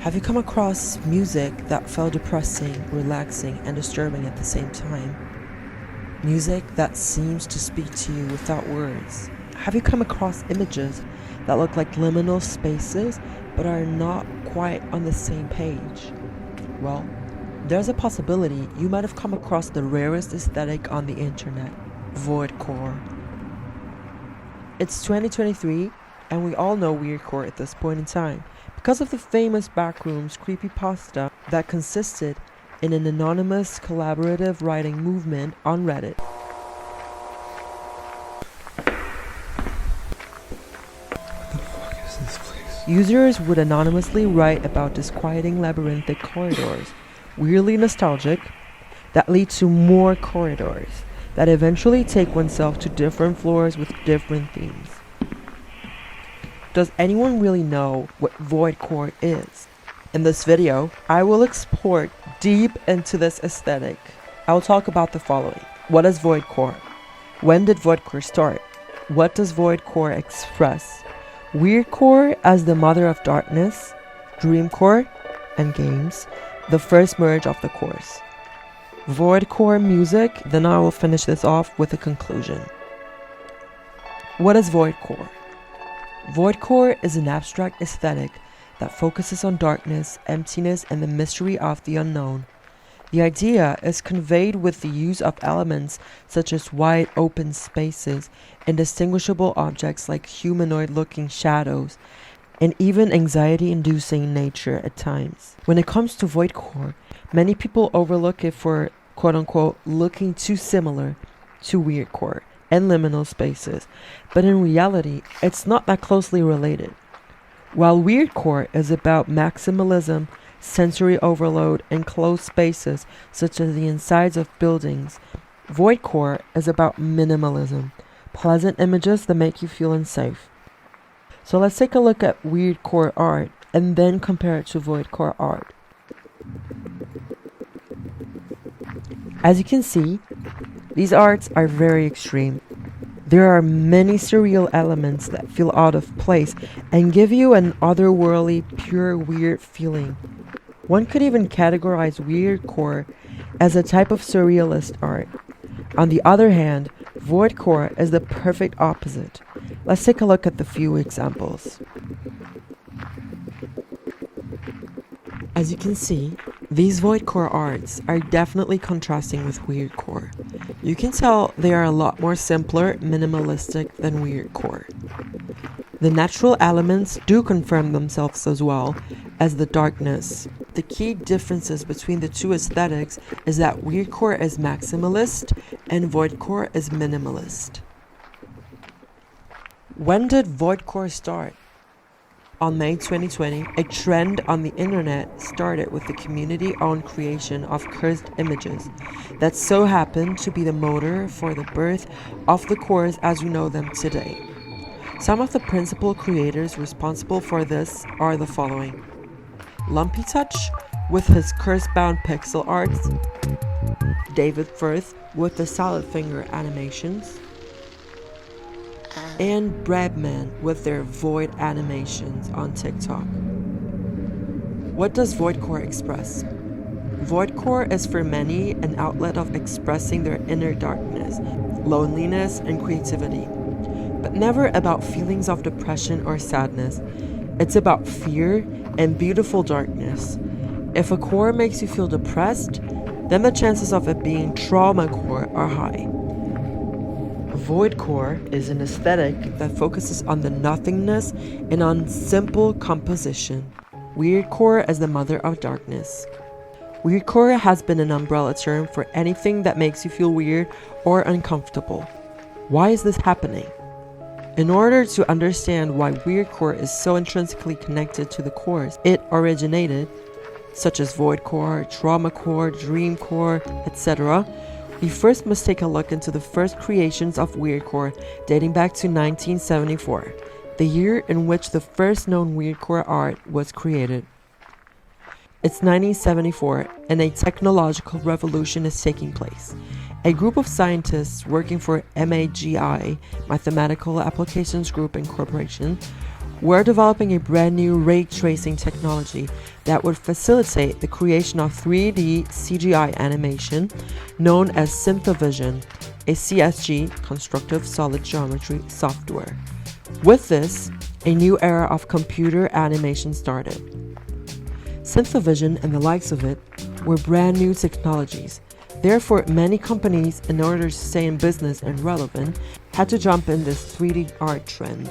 Have you come across music that felt depressing, relaxing, and disturbing at the same time? Music that seems to speak to you without words? Have you come across images that look like liminal spaces but are not quite on the same page? Well, there's a possibility you might have come across the rarest aesthetic on the internet, Voidcore. It's 2023, and we all know Weirdcore at this point in time because of the famous backrooms creepypasta that consisted in an anonymous collaborative writing movement on Reddit. What the fuck is this place? Users would anonymously write about disquieting labyrinthic corridors, weirdly nostalgic, that lead to more corridors, that eventually take oneself to different floors with different themes. Does anyone really know what Voidcore is? In this video, I will explore deep into this aesthetic. I will talk about the following. What is Voidcore? When did Voidcore start? What does Voidcore express? Weirdcore as the mother of darkness, Dreamcore and games, the first merge of the cores. Voidcore music, then I will finish this off with a conclusion. What is Voidcore? Voidcore is an abstract aesthetic that focuses on darkness, emptiness, and the mystery of the unknown. The idea is conveyed with the use of elements such as wide open spaces, indistinguishable objects like humanoid-looking shadows, and even anxiety-inducing nature at times. When it comes to Voidcore, many people overlook it for quote-unquote looking too similar to Weirdcore and liminal spaces, but in reality, it's not that closely related. While Weirdcore is about maximalism, sensory overload, and closed spaces such as the insides of buildings, Voidcore is about minimalism, pleasant images that make you feel unsafe. So let's take a look at Weirdcore art and then compare it to Voidcore art. As you can see, these arts are very extreme. There are many surreal elements that feel out of place and give you an otherworldly, pure, weird feeling. One could even categorize Weirdcore as a type of surrealist art. On the other hand, Voidcore is the perfect opposite. Let's take a look at the few examples. As you can see, these Voidcore arts are definitely contrasting with Weirdcore. You can tell they are a lot more simpler, minimalistic than Weirdcore. The natural elements do confirm themselves as well as the darkness. The key differences between the two aesthetics is that Weirdcore is maximalist and Voidcore is minimalist. When did Voidcore start? On May 2020, a trend on the internet started with the community-owned creation of cursed images that so happened to be the motor for the birth of the cores as we know them today. Some of the principal creators responsible for this are the following: Lumpy Touch with his curse-bound pixel art, David Firth with the solid finger animations, and Breadman with their void animations on TikTok. What does Voidcore express? Voidcore is for many an outlet of expressing their inner darkness, loneliness, and creativity, but never about feelings of depression or sadness. It's about fear and beautiful darkness. If a core makes you feel depressed, then the chances of it being Traumacore are high. Voidcore is an aesthetic that focuses on the nothingness and on simple composition. Weirdcore is the mother of darkness. Weirdcore has been an umbrella term for anything that makes you feel weird or uncomfortable. Why is this happening? In order to understand why Weirdcore is so intrinsically connected to the cores it originated, such as Voidcore, Traumacore, Dreamcore, etc., we first must take a look into the first creations of Weirdcore dating back to 1974, the year in which the first known Weirdcore art was created. It's 1974 and a technological revolution is taking place. A group of scientists working for MAGI, Mathematical Applications Group Incorporation, we're developing a brand new ray tracing technology that would facilitate the creation of 3D CGI animation known as Synthovision, a CSG, constructive solid geometry software. With this, a new era of computer animation started. Synthovision and the likes of it were brand new technologies. Therefore, many companies, in order to stay in business and relevant, had to jump in this 3D art trend.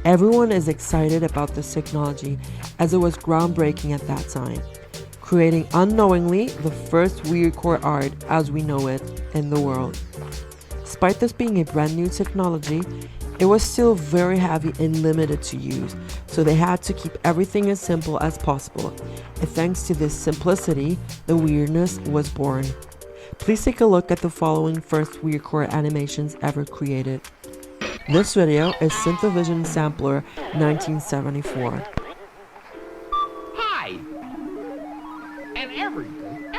Everyone is excited about this technology as it was groundbreaking at that time, creating unknowingly the first weirdcore art as we know it in the world. Despite this being a brand new technology, it was still very heavy and limited to use, so they had to keep everything as simple as possible. And thanks to this simplicity, the weirdness was born. Please take a look at the following first weirdcore animations ever created. This video is Synthovision Sampler 1974. Hi! And everything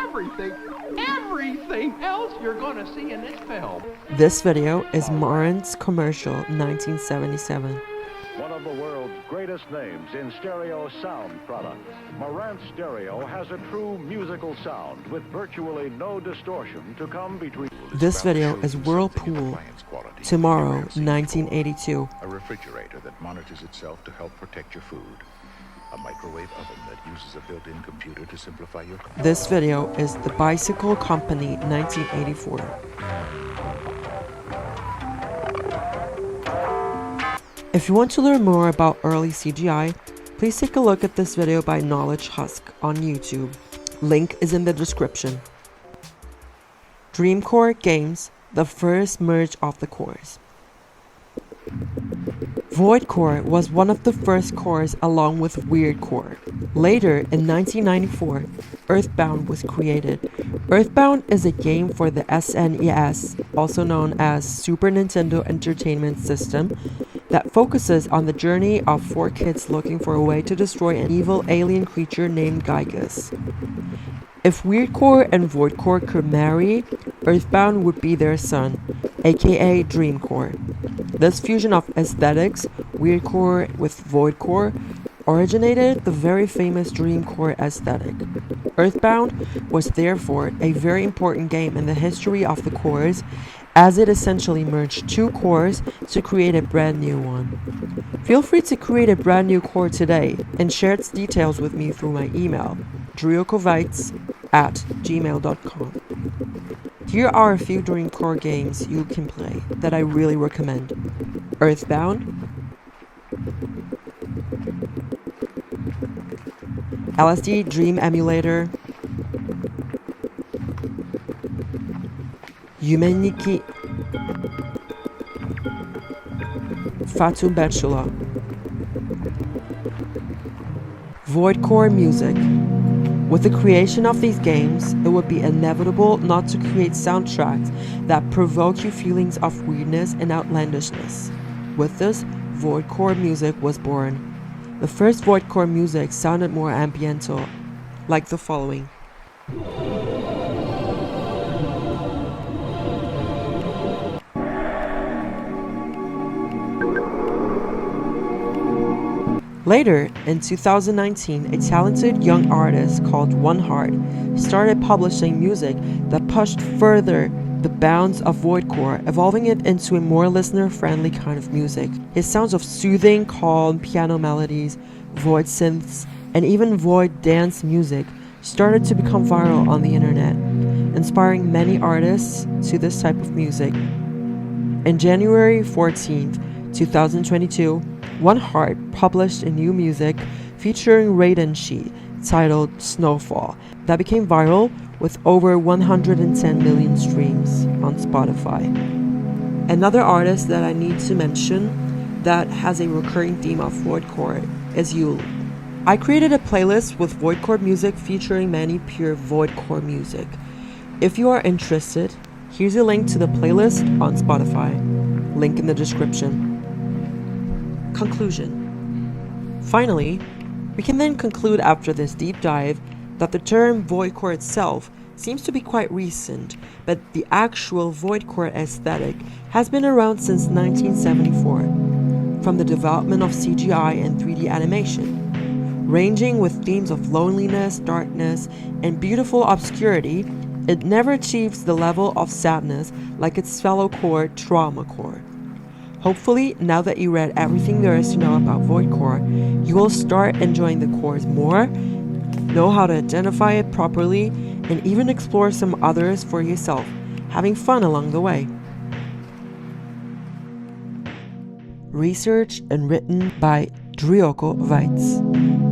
else you're gonna see in this film. This video is Marant's Commercial 1977. One of the world's greatest names in stereo sound products, Marantz Stereo has a true musical sound with virtually no distortion to come between. This video is Whirlpool, Tomorrow 1982. A refrigerator that monitors itself to help protect your food. A microwave oven that uses a built-in computer to simplify your... This video is The Bicycle Company 1984. If you want to learn more about early CGI, please take a look at this video by Knowledge Husk on YouTube. Link is in the description. Dreamcore Games, the first merge of the cores. Voidcore was one of the first cores along with Weirdcore. Later, in 1994, Earthbound was created. Earthbound is a game for the SNES, also known as Super Nintendo Entertainment System, that focuses on the journey of 4 kids looking for a way to destroy an evil alien creature named Gygus. If Weirdcore and Voidcore could marry, Earthbound would be their son, aka Dreamcore. This fusion of aesthetics, Weirdcore with Voidcore, originated the very famous Dreamcore aesthetic. Earthbound was therefore a very important game in the history of the cores, as it essentially merged 2 cores to create a brand new one. Feel free to create a brand new core today and share its details with me through my email, driokovites@gmail.com. Here are a few Dreamcore games you can play that I really recommend. Earthbound, LSD Dream Emulator, Yumeniki, Fatu Bachelor, Voidcore Music. With the creation of these games, it would be inevitable not to create soundtracks that provoke you feelings of weirdness and outlandishness. With this, Voidcore music was born. The first Voidcore music sounded more ambiental, like the following. Later, in 2019, a talented young artist called One Heart started publishing music that pushed further the bounds of Voidcore, evolving it into a more listener-friendly kind of music. His sounds of soothing, calm piano melodies, void synths, and even void dance music started to become viral on the internet, inspiring many artists to this type of music. On January 14th, 2022, One Heart published a new music featuring Raiden Shi titled Snowfall that became viral with over 110 million streams on Spotify. Another artist that I need to mention that has a recurring theme of Voidcore is Yule. I created a playlist with Voidcore music featuring many pure Voidcore music. If you are interested, here's a link to the playlist on Spotify. Link in the description. Conclusion. Finally, we can then conclude after this deep dive that the term Voidcore itself seems to be quite recent, but the actual Voidcore aesthetic has been around since 1974. from the development of CGI and 3D animation. Ranging with themes of loneliness, darkness, and beautiful obscurity, it never achieves the level of sadness like its fellow core Traumacore. Hopefully, now that you read everything there is to know about Voidcore, you will start enjoying the cores more, know how to identify it properly, and even explore some others for yourself, having fun along the way. Researched and written by Dreamcore.